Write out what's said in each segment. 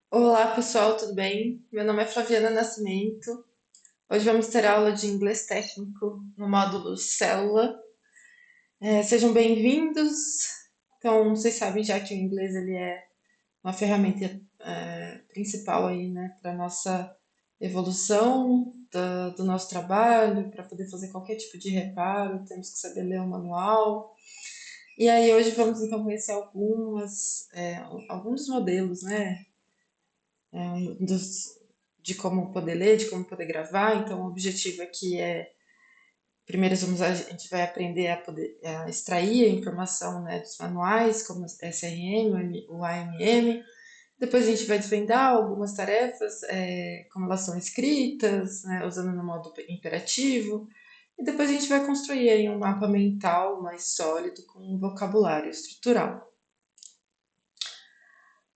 Olá, pessoal, tudo bem? Meu nome é Flaviana Nascimento. Hoje vamos ter aula de inglês técnico no módulo Célula. Sejam bem-vindos. Então, vocês sabem já que o inglês ele é uma ferramenta principal aí, né, para nossa evolução do nosso trabalho, para poder fazer qualquer tipo de reparo, temos que saber ler o manual. E aí hoje vamos então conhecer alguns dos modelos, né, dos, de como poder ler, de como poder gravar. Então, o objetivo aqui primeiro a gente vai aprender a poder a extrair a informação, né, dos manuais, como o SRM, o AMM. Depois a gente vai desvendar algumas tarefas, como elas são escritas, né, usando no modo imperativo. E depois a gente vai construir aí um mapa mental mais sólido com um vocabulário estrutural.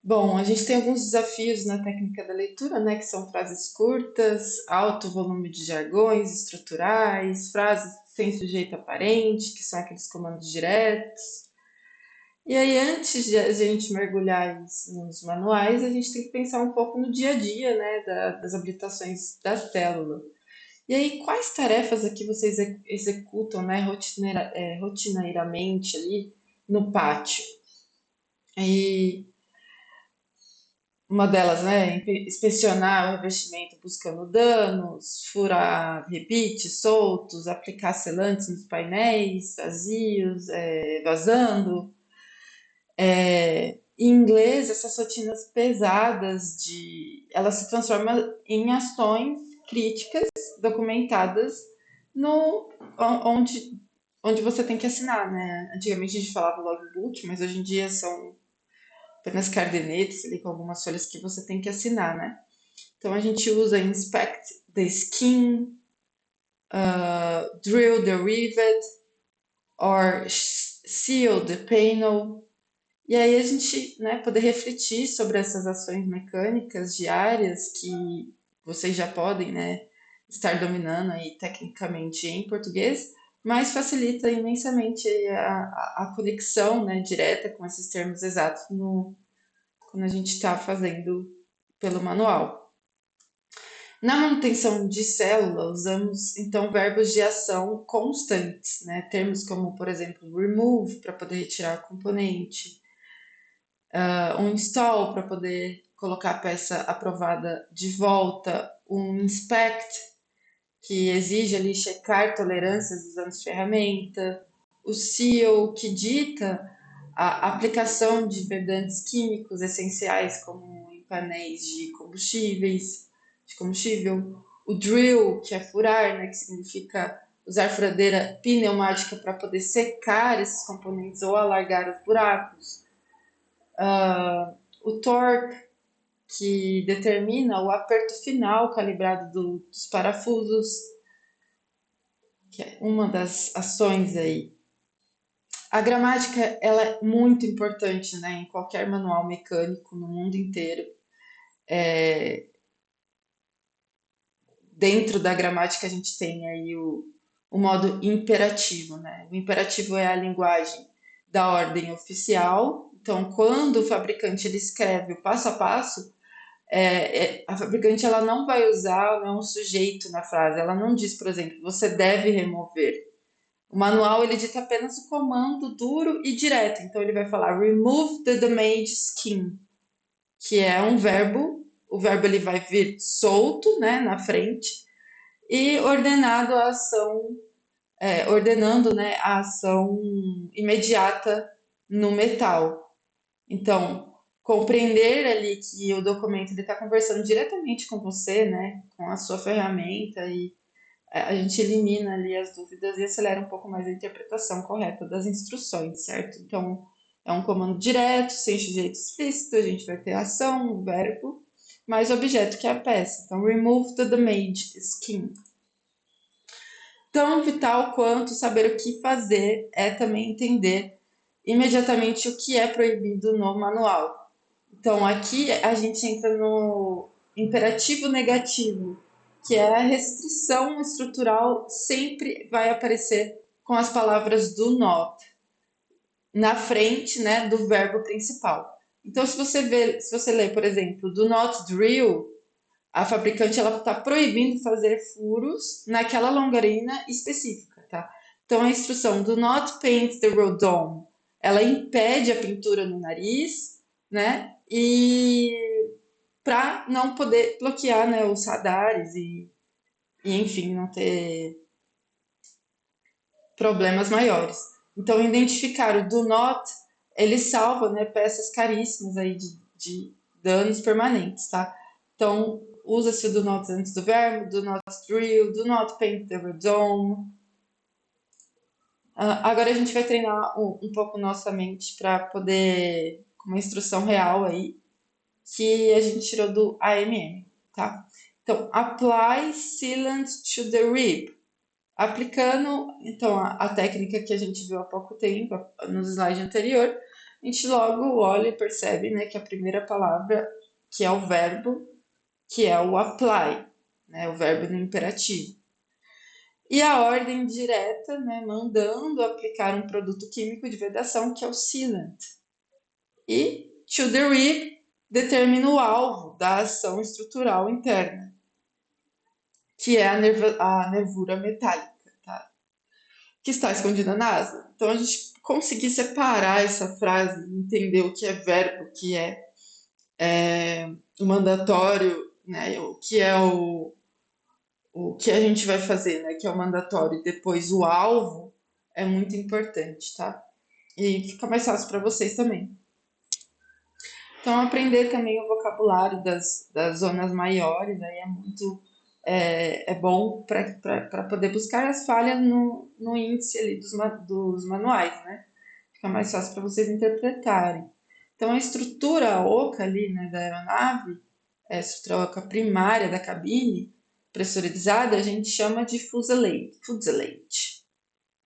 Bom, a gente tem alguns desafios na técnica da leitura, né, que são frases curtas, alto volume de jargões estruturais, frases sem sujeito aparente, que são aqueles comandos diretos. E aí, antes de a gente mergulhar nos manuais, a gente tem que pensar um pouco no dia a dia, né, das habilitações da célula. E aí, quais tarefas aqui vocês executam, né, rotineiramente ali no pátio? E uma delas, né, inspecionar o revestimento buscando danos, furar rebites soltos, aplicar selantes nos painéis vazios, vazando. Em inglês, essas rotinas pesadas elas se transformam em ações críticas documentadas no onde onde você tem que assinar, né? Antigamente a gente falava logbook, mas hoje em dia são apenas cardenetes ali com algumas folhas que você tem que assinar, né? Então a gente usa inspect the skin, drill the rivet, or seal the panel. E aí a gente, né, poder refletir sobre essas ações mecânicas diárias que vocês já podem, né, estar dominando aí tecnicamente em português, mas facilita imensamente a conexão, né, direta com esses termos exatos quando a gente está fazendo pelo manual. Na manutenção de célula, usamos então verbos de ação constantes, né? Termos como, por exemplo, remove para poder retirar o componente, um install para poder colocar a peça aprovada de volta, um inspect que exige ali checar tolerâncias usando ferramenta, o seal que dita a aplicação de verdantes químicos essenciais como em painéis de combustível, o drill, que é furar, né, que significa usar furadeira pneumática para poder secar esses componentes ou alargar os buracos, o torque, que determina o aperto final calibrado dos parafusos, que é uma das ações aí. A gramática ela é muito importante, né, em qualquer manual mecânico no mundo inteiro. Dentro da gramática a gente tem aí o modo imperativo, né? O imperativo é a linguagem da ordem oficial. Então, quando o fabricante ele escreve o passo a passo, a fabricante ela não vai usar, né, um sujeito na frase. Ela não diz, por exemplo, você deve remover. O manual ele dita apenas o comando duro e direto. Então ele vai falar remove the damaged skin, que é um verbo. O verbo ele vai vir solto, né, na frente e ordenado a ação, ordenando, né, a ação imediata no metal. Então, compreender ali que o documento está conversando diretamente com você, né, com a sua ferramenta e a gente elimina ali as dúvidas e acelera um pouco mais a interpretação correta das instruções, certo? Então, é um comando direto, sem sujeito explícito, a gente vai ter ação, o verbo, mais o objeto que é a peça. Então, remove the damaged skin. Tão vital quanto saber o que fazer é também entender imediatamente o que é proibido no manual. Então, aqui a gente entra no imperativo negativo, que é a restrição estrutural sempre vai aparecer com as palavras do not na frente, né, do verbo principal. Então, se você ler, por exemplo, do not drill, a fabricante ela está proibindo fazer furos naquela longarina específica, tá? Então, a instrução do not paint the rodome, ela impede a pintura no nariz, né? E para não poder bloquear, né, os radares e, enfim, não ter problemas maiores. Então, identificar o do not, ele salva, né, peças caríssimas aí de danos permanentes, tá? Então, usa-se o do not antes do verbo, do not drill, do not paint the redome. Agora a gente vai treinar um pouco nossa mente para poder, com uma instrução real aí, que a gente tirou do AMM, tá? Então, apply sealant to the rib. Aplicando, então, a técnica que a gente viu há pouco tempo, no slide anterior, a gente logo olha e percebe, né, que a primeira palavra, que é o verbo, que é o apply, né, o verbo no imperativo. E a ordem direta, né, mandando aplicar um produto químico de vedação, que é o sealant. E to the rib determina o alvo da ação estrutural interna, que é a nervura metálica, tá? Que está escondida na asa. Então, a gente conseguir separar essa frase, entender o que é verbo, o que é o mandatório, né? O que é o que a gente vai fazer, né? Que é o mandatório, e depois o alvo, é muito importante, tá? E fica mais fácil para vocês também. Então, aprender também o vocabulário das zonas maiores, aí é muito é bom para poder buscar as falhas no índice ali dos manuais, né? Fica mais fácil para vocês interpretarem. Então, a estrutura oca ali, né, da aeronave, a estrutura oca primária da cabine, pressurizada, a gente chama de fuselage.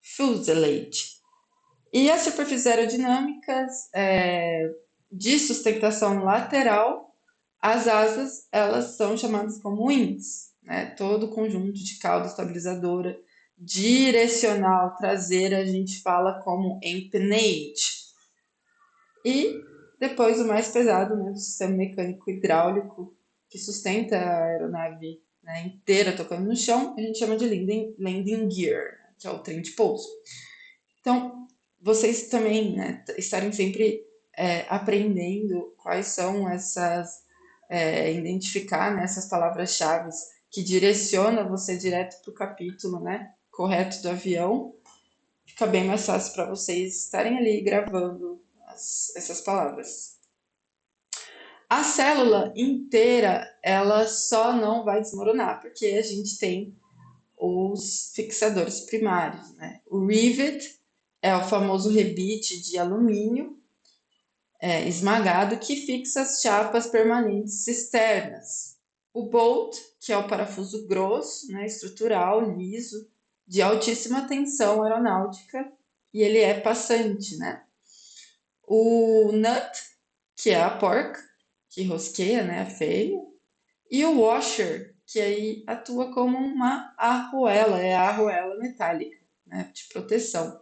Fuselage. E as superfícies aerodinâmicas de sustentação lateral, as asas, elas são chamadas como wings, né? Todo o conjunto de cauda estabilizadora direcional traseira a gente fala como empennage. E depois o mais pesado, né, do sistema mecânico hidráulico que sustenta a aeronave, né, inteira tocando no chão, a gente chama de landing gear, que é o trem de pouso. Então, vocês também, né, estarem sempre aprendendo quais são identificar, né, essas palavras-chave que direcionam você direto para o capítulo, né, correto do avião, fica bem mais fácil para vocês estarem ali gravando essas palavras. A célula inteira, ela só não vai desmoronar, porque a gente tem os fixadores primários, né? O rivet é o famoso rebite de alumínio esmagado que fixa as chapas permanentes externas. O bolt, que é o parafuso grosso, né, estrutural, liso, de altíssima tensão aeronáutica, e ele é passante, né? O nut, que é a porca, que rosqueia, né, a fêmea, e o washer, que aí atua como uma arruela, é a arruela metálica, né, de proteção.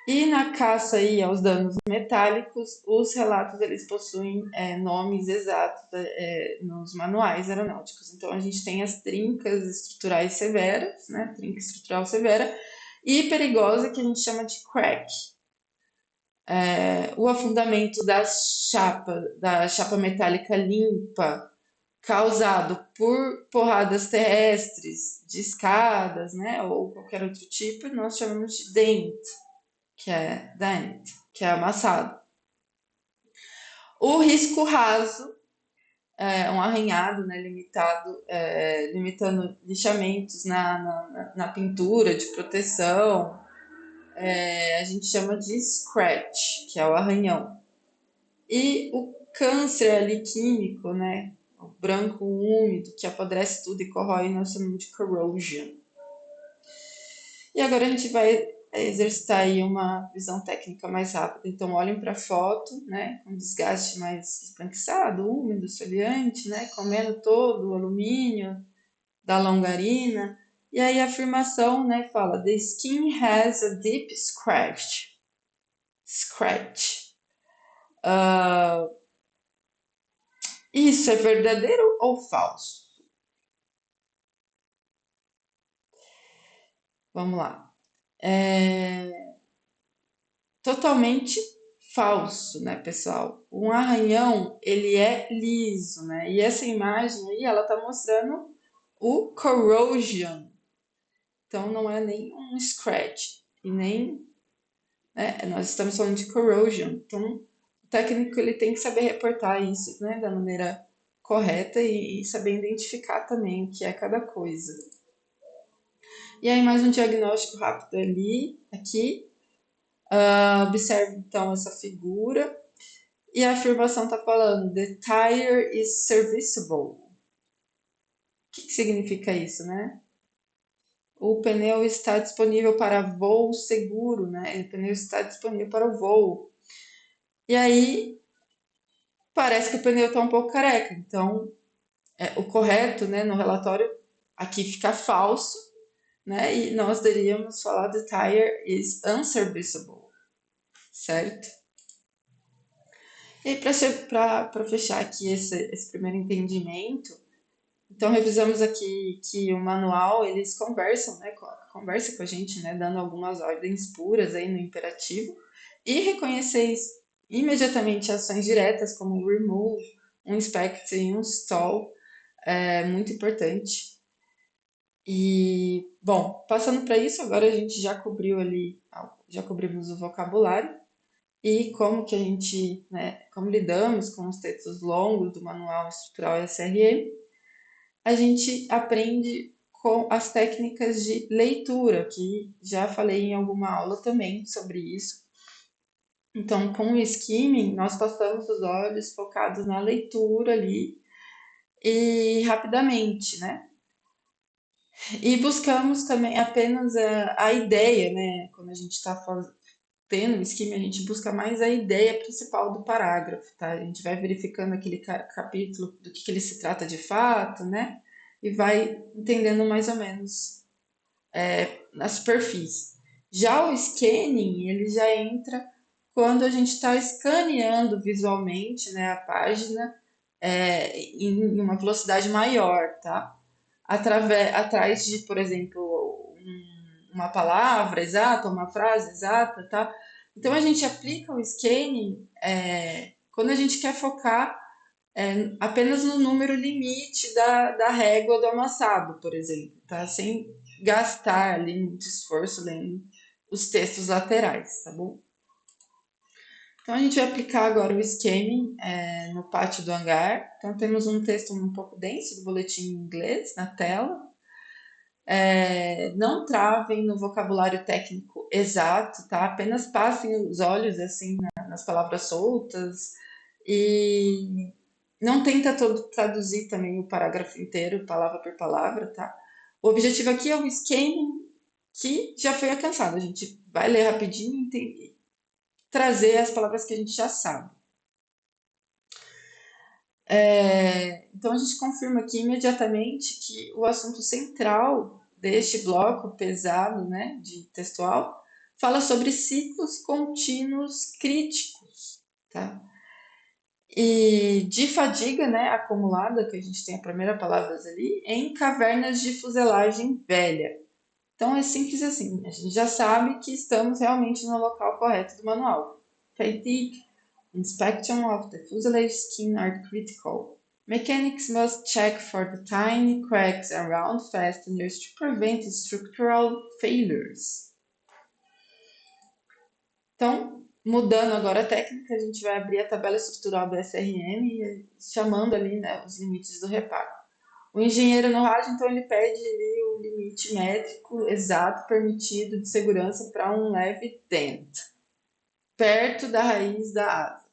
E na caça aí aos danos metálicos, os relatos eles possuem nomes exatos nos manuais aeronáuticos. Então a gente tem as trincas estruturais severas, né, trinca estrutural severa, e perigosa que a gente chama de crack. O afundamento da chapa metálica limpa, causado por porradas terrestres, de escadas, né, ou qualquer outro tipo, nós chamamos de dent, que é amassado. O risco raso é um arranhado, né, limitando lixamentos na pintura de proteção. A gente chama de scratch, que é o arranhão. E o câncer ali químico, né, o branco úmido, que apodrece tudo e corrói, nós chamamos de corrosion. E agora a gente vai exercitar aí uma visão técnica mais rápida. Então, olhem para a foto, né, com desgaste mais esbranquiçado, úmido, esfoliante, né, comendo todo o alumínio da longarina. E aí a afirmação, né, fala: The skin has a deep scratch. Scratch. Ah, isso é verdadeiro ou falso? Vamos lá. É totalmente falso, né, pessoal? Um arranhão, ele é liso, né? E essa imagem aí, ela tá mostrando o corrosion. Então não é nem um scratch e nem, né, nós estamos falando de corrosion. Então o técnico ele tem que saber reportar isso, né, da maneira correta e saber identificar também o que é cada coisa. E aí mais um diagnóstico rápido ali, aqui. Observe então essa figura. E a afirmação está falando: The tire is serviceable. O que significa isso, né? O pneu está disponível para voo seguro, né? O pneu está disponível para o voo. E aí parece que o pneu está um pouco careca. Então, o correto, né, no relatório aqui fica falso, né? E nós deveríamos falar: The tire is unserviceable, certo? E aí, para fechar aqui esse primeiro entendimento, então revisamos aqui que o manual eles conversam, né, conversa com a gente, né, dando algumas ordens puras aí no imperativo e reconhecer imediatamente ações diretas como um remove, um inspect e um install é muito importante. E bom, passando para isso, agora a gente já cobriu ali, já cobrimos o vocabulário e como que a gente, né, como lidamos com os textos longos do manual estrutural SRM. A gente aprende com as técnicas de leitura, que já falei em alguma aula também sobre isso. Então, com o skimming, nós passamos os olhos focados na leitura ali e rapidamente, né? E buscamos também apenas a ideia, né? Quando a gente está tendo o skimming, a gente busca mais a ideia principal do parágrafo, tá? A gente vai verificando aquele capítulo do que ele se trata de fato, né? E vai entendendo mais ou menos na superfície. Já o scanning, ele já entra quando a gente está escaneando visualmente, né, a página em uma velocidade maior, tá? Atrás de, por exemplo, uma palavra exata, uma frase exata, tá? Então a gente aplica o scanning quando a gente quer focar apenas no número limite da régua do amassado, por exemplo, tá? Sem gastar ali muito esforço lendo os textos laterais, tá bom? Então a gente vai aplicar agora o scanning no pátio do hangar. Então temos um texto um pouco denso do boletim em inglês na tela. Não travem no vocabulário técnico exato, tá? Apenas passem os olhos assim nas palavras soltas e não tenta traduzir também o parágrafo inteiro, palavra por palavra, tá? O objetivo aqui é o scanning que já foi alcançado. A gente vai ler rapidinho e trazer as palavras que a gente já sabe. Então a gente confirma aqui imediatamente que o assunto central deste bloco pesado, né, de textual, fala sobre ciclos contínuos críticos, tá? E de fadiga, né, acumulada, que a gente tem a primeira palavra ali, em cavernas de fuselagem velha. Então é simples assim, a gente já sabe que estamos realmente no local correto do manual. Fatigue, inspection of the fuselage skin are critical. Mechanics must check for the tiny cracks around fasteners to prevent structural failures. Então, mudando agora a técnica, a gente vai abrir a tabela estrutural do SRM, chamando ali, né, os limites do reparo. O engenheiro no rádio, então, ele pede ali o limite métrico exato permitido de segurança para um leve dent, perto da raiz da asa.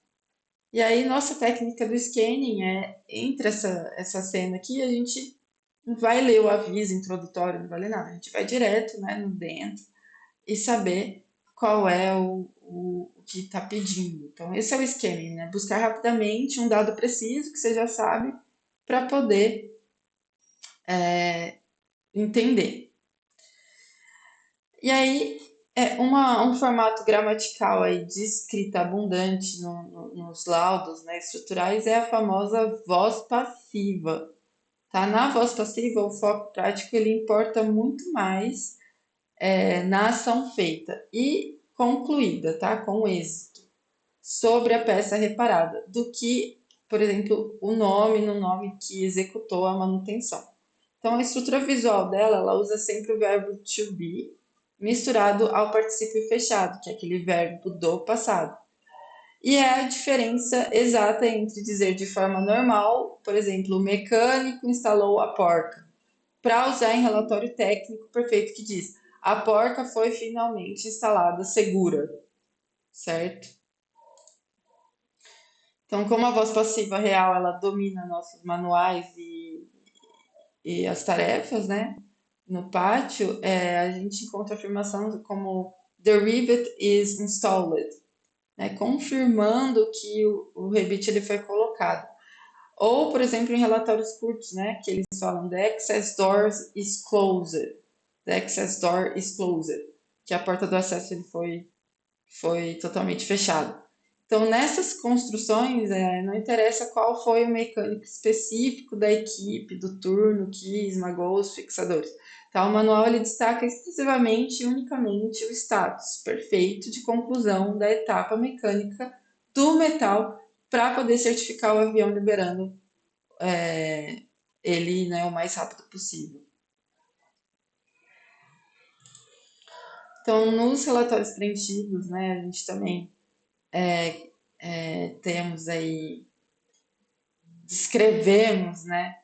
E aí, nossa técnica do scanning entre essa cena aqui, a gente não vai ler o aviso introdutório, não vai ler nada, a gente vai direto, né, no dentro e saber qual é o que está pedindo. Então, esse é o scanning, né? Buscar rapidamente um dado preciso que você já sabe para poder entender. E aí, Um formato gramatical aí de escrita abundante nos laudos, né, estruturais é a famosa voz passiva. Tá? Na voz passiva, o foco prático ele importa muito mais na ação feita e concluída, tá? Com êxito, sobre a peça reparada, do que, por exemplo, o nome no nome que executou a manutenção. Então, a estrutura visual dela, ela usa sempre o verbo to be misturado ao particípio fechado, que é aquele verbo do passado. E é a diferença exata entre dizer de forma normal, por exemplo, o mecânico instalou a porca, para usar em relatório técnico perfeito que diz: a porca foi finalmente instalada segura, certo? Então, como a voz passiva real ela domina nossos manuais e as tarefas, né? No pátio, a gente encontra afirmações como the rivet is installed, né? Confirmando que o rebite ele foi colocado. Ou, por exemplo, em relatórios curtos, né? Que eles falam the access door is closed. The access door is closed. Que a porta do acesso ele foi totalmente fechada. Então, nessas construções, não interessa qual foi o mecânico específico da equipe, do turno que esmagou os fixadores. Tá? O manual ele destaca exclusivamente e unicamente o status perfeito de conclusão da etapa mecânica do metal para poder certificar o avião liberando ele, né, o mais rápido possível. Então, nos relatórios preenchidos, né, a gente também temos aí, descrevemos, né,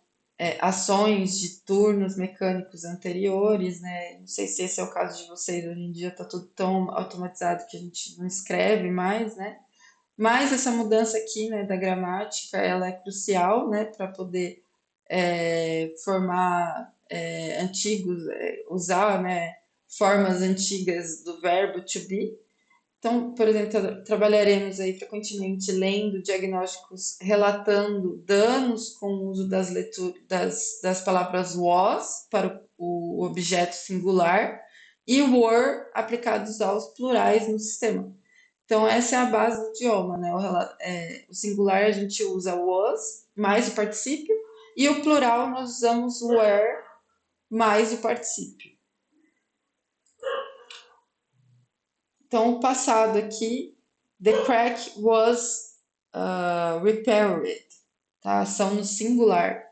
ações de turnos mecânicos anteriores, né? Não sei se esse é o caso de vocês, hoje em dia está tudo tão automatizado que a gente não escreve mais, né? Mas essa mudança aqui, né, da gramática, ela é crucial, né, para poder formar antigos, usar, né, formas antigas do verbo to be. Então, por exemplo, trabalharemos aí frequentemente lendo diagnósticos relatando danos com o uso das palavras was para o objeto singular e were aplicados aos plurais no sistema. Então, essa é a base do idioma, né? O singular a gente usa was mais o particípio e o plural nós usamos were mais o particípio. Então, o passado aqui, the crack was repaired, tá? Ação no singular,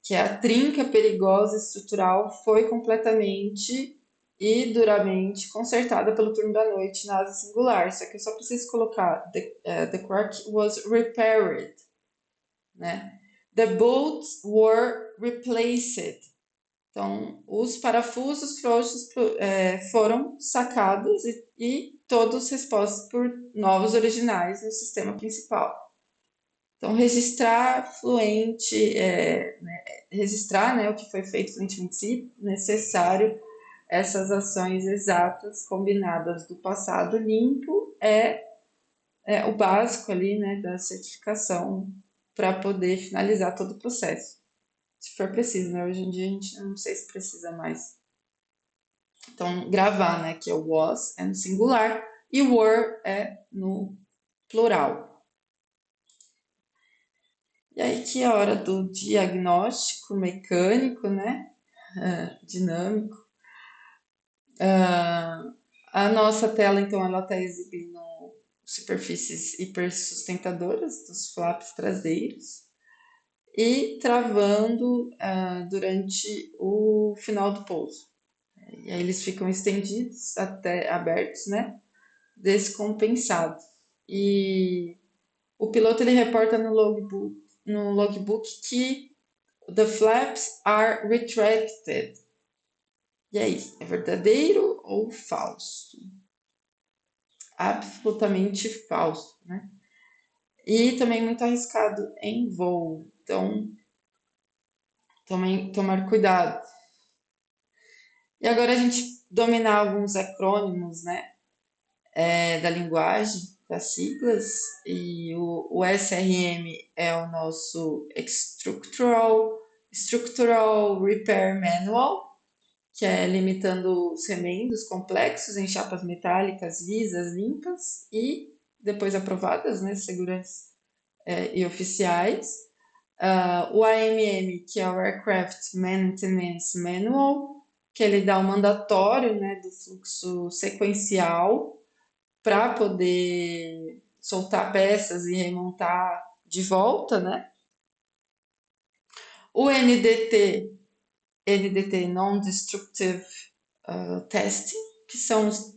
que é a trinca perigosa estrutural foi completamente e duramente consertada pelo turno da noite na asa singular. Só que eu só preciso colocar the crack was repaired, né? The bolts were replaced. Então, os parafusos frouxos foram sacados e todos respostos por novos originais no sistema principal. Então, registrar fluente, registrar, né, o que foi feito fluentemente, se necessário, essas ações exatas combinadas do passado limpo é o básico ali, né, da certificação para poder finalizar todo o processo. Se for preciso, né? Hoje em dia a gente não sei se precisa mais. Então, gravar, né, que é o was, é no singular, e were é no plural. E aí que é a hora do diagnóstico mecânico, né, dinâmico. A nossa tela, então, ela está exibindo superfícies hipersustentadoras dos flaps traseiros e travando durante o final do pouso. E aí eles ficam estendidos até abertos, né? Descompensados. E o piloto ele reporta no logbook que the flaps are retracted. E aí, é verdadeiro ou falso? Absolutamente falso, né? E também muito arriscado em voo. Então, tomar cuidado. E agora a gente dominar alguns acrônimos, né? Da linguagem, das siglas, e o SRM é o nosso Structural Repair Manual, que é limitando os remendos complexos em chapas metálicas lisas, limpas e depois aprovadas, né, seguras e oficiais. O AMM, que é o Aircraft Maintenance Manual, que ele dá o mandatório, né, do fluxo sequencial para poder soltar peças e remontar de volta, né? O NDT Non-Destructive Testing, que são os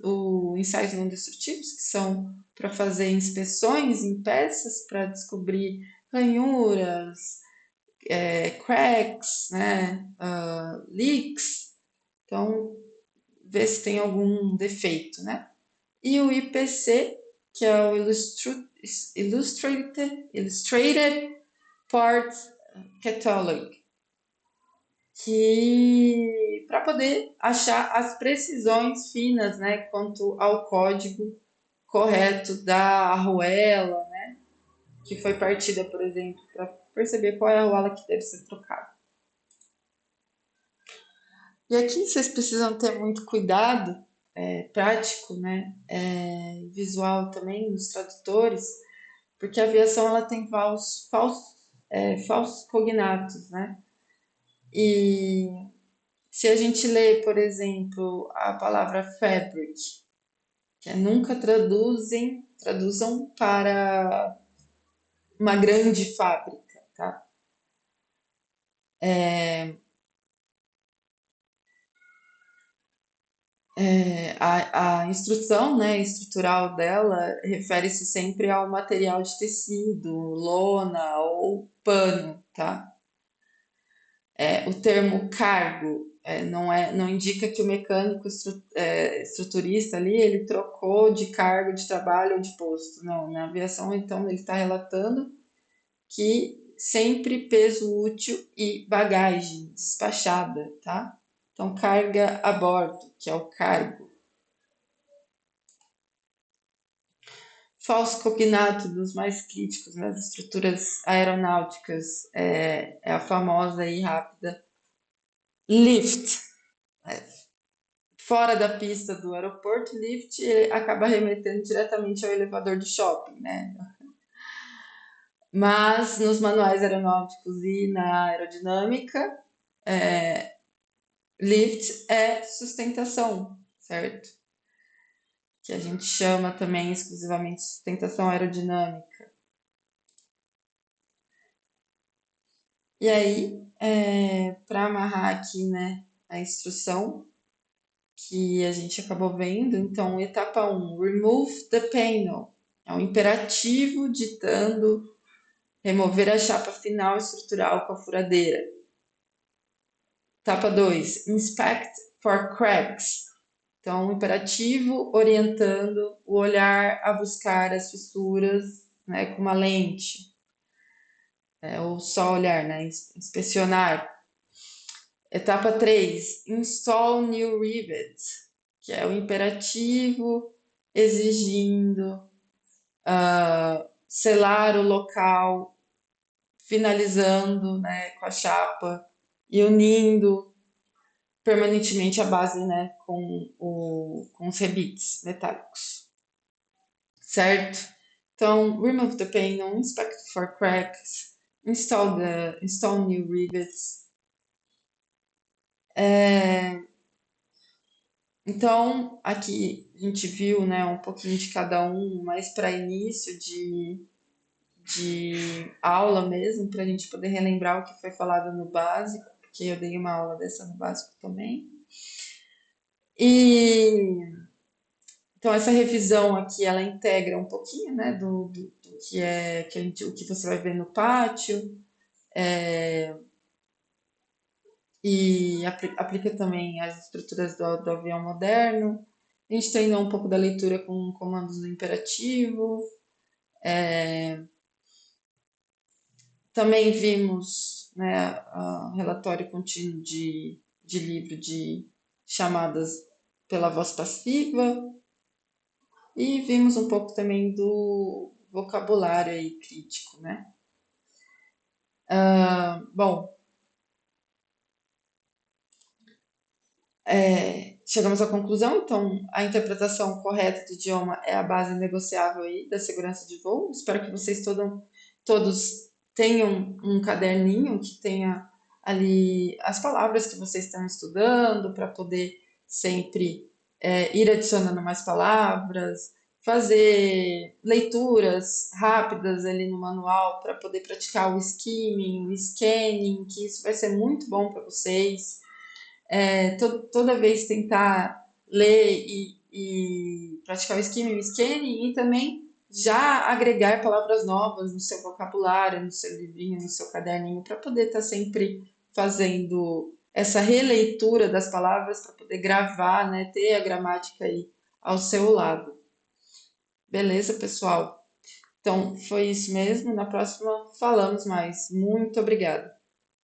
ensaios não destrutivos, que são para fazer inspeções em peças para descobrir ranhuras, cracks, né, leaks, então ver se tem algum defeito, né? E o IPC, que é o Illustrated Parts Catalog, que para poder achar as precisões finas, né, quanto ao código correto da arruela, que foi partida, por exemplo, para perceber qual é a arruela que deve ser trocada. E aqui vocês precisam ter muito cuidado, prático, né, visual também nos tradutores, porque a aviação ela tem falsos cognatos, né? E se a gente lê, por exemplo, a palavra fabric, que é nunca traduzam para uma grande fábrica, tá? A instrução, né, estrutural dela refere-se sempre ao material de tecido, lona ou pano, tá? O termo cargo não indica que o mecânico estruturista ali ele trocou de cargo de trabalho ou de posto. Não, na aviação então ele está relatando que sempre peso útil e bagagem despachada, tá? Então carga a bordo, que é o cargo. Falso cognato dos mais críticos nas estruturas aeronáuticas é a famosa e rápida lift. Fora da pista do aeroporto, lift acaba remetendo diretamente ao elevador do shopping, né? Mas nos manuais aeronáuticos e na aerodinâmica, lift é sustentação, certo? Que a gente chama também exclusivamente de sustentação aerodinâmica. E aí, para amarrar aqui, né, a instrução que a gente acabou vendo, então, etapa 1, remove the panel. É um imperativo ditando remover a chapa final estrutural com a furadeira. Etapa 2, inspect for cracks. Então, um imperativo orientando o olhar a buscar as fissuras, né, com uma lente, ou só olhar, né, inspecionar. Etapa 3, install new rivets, que é o imperativo exigindo selar o local, finalizando, né, com a chapa e unindo permanentemente a base, né, com os rebites metálicos, certo? Então, remove the panel, inspect for cracks, install new rivets. Então, aqui a gente viu, né, um pouquinho de cada um, mais para início de aula mesmo, para a gente poder relembrar o que foi falado no básico, porque eu dei uma aula dessa no básico também. E então essa revisão aqui, ela integra um pouquinho, né, do que o que você vai ver no pátio, e aplica também as estruturas do avião moderno. A gente treinou um pouco da leitura com comandos do imperativo. Também vimos, né, relatório contínuo de livro de chamadas pela voz passiva. E vimos um pouco também do vocabulário aí crítico, né? Bom, Chegamos à conclusão, então, a interpretação correta do idioma é a base negociável aí da segurança de voo. Espero que vocês todos tenham um caderninho que tenha ali as palavras que vocês estão estudando para poder sempre ir adicionando mais palavras, fazer leituras rápidas ali no manual para poder praticar o skimming, o scanning, que isso vai ser muito bom para vocês. Toda vez tentar ler e praticar o skimming e o scanning e também já agregar palavras novas no seu vocabulário, no seu livrinho, no seu caderninho, para poder estar sempre fazendo essa releitura das palavras, para poder gravar, né, ter a gramática aí ao seu lado. Beleza, pessoal? Então, foi isso mesmo. Na próxima falamos mais. Muito obrigada.